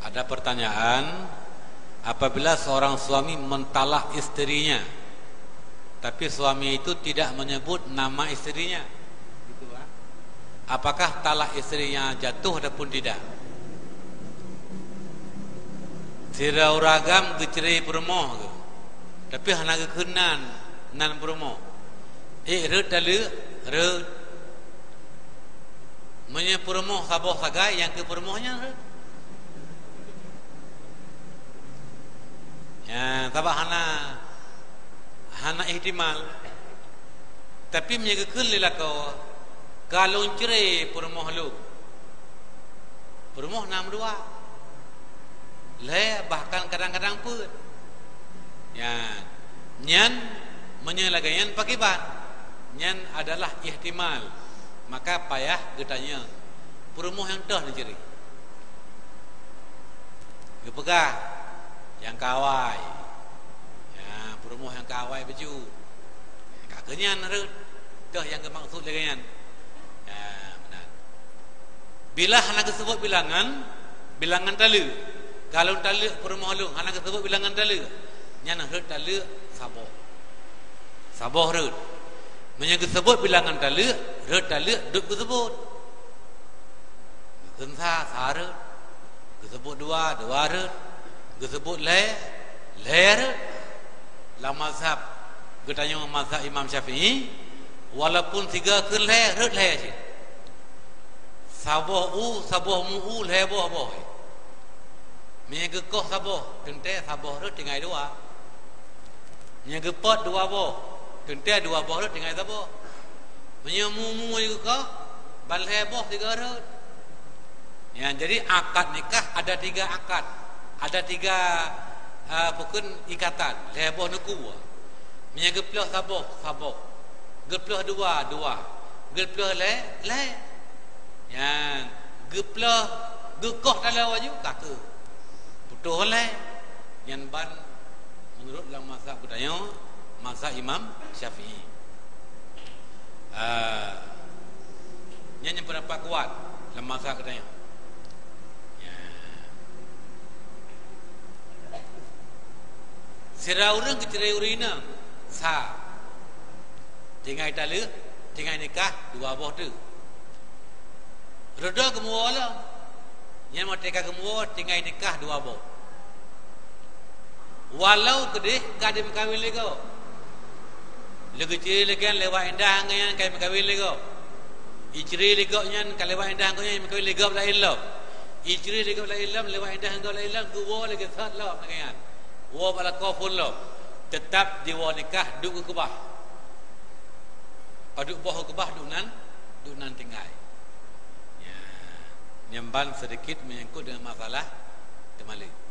Ada pertanyaan, apabila seorang suami mentalak istrinya, tapi suami itu tidak menyebut nama istrinya, gitu, apakah talak istrinya jatuh ataupun tidak? Sirau ragam gecerai permoh, tapi hana kekenan nan permoh. Red dalu red, menye permoh saboh sagai yang ke permohnya red. Ya, tabah hana ihtimal. Tapi menyegakeun lila kau kalau cerai permoh lu. Permoh 62. Le bahkan kadang-kadang pun. Ya, nyan menyelagaian pakai ban. Nyan adalah ihtimal. Maka payah getanya permoh yang dah diceri. Gepegah yang kawai, ya permoh yang kawai baju, kakenyan rut, dah yang kemaksud leganyan, ya benar. Bila anak tersebut bilangan talu, kalau talu permoh lu, anak tersebut bilangan talu, nyana rut talu saboh rut, menyang tersebut bilangan talu, rut talu duk tersebut, kensa sarut, tersebut dua rut. Disebut leher la mazhab getanya mazhab Imam Syafi'i walaupun 3 ke leher je saboh mu leher boh me gekoh saboh tente saboh rut tinggal 2 me gepot 2 boh tente 2 boh rut tinggal saboh me mu gekoh ban leher boh 3 rut ya. Jadi akad nikah ada 3 akad. Ada 3 pukun ikatan. Leboh nuku. Menyegeploh saboh. Geploh 2. Geploh le. Yang geploh gekoh kalau waju kata. Putuh le. Yang ban menurut dalam mazhab budaya mazhab Imam Syafi'i. Yang pendapat kuat dalam mazhab budaya. Sirau orang kecerai urina sah. Tinggal talu, tinggal nikah 2 boh tu. Reda kemua lah. Yang mau tekah kemua tinggal nikah 2 boh. Walau kedih gak ada berkahwin lagi. Lagi ciri lagi yang lewat indah yang kaya berkahwin lagi. Iciri lagi yang kalau lewat indah yang berkahwin lagi lain lah. Iciri lagi lain lewat indah yang lain lah. Gua lagi sat lah dengan. Wa bala kaful lo tetap di wa nikah duk ke bah. Paduk boh ke bah duk nan tinggal. Ya, nyamban sedikit menyangkut dengan masalah temali.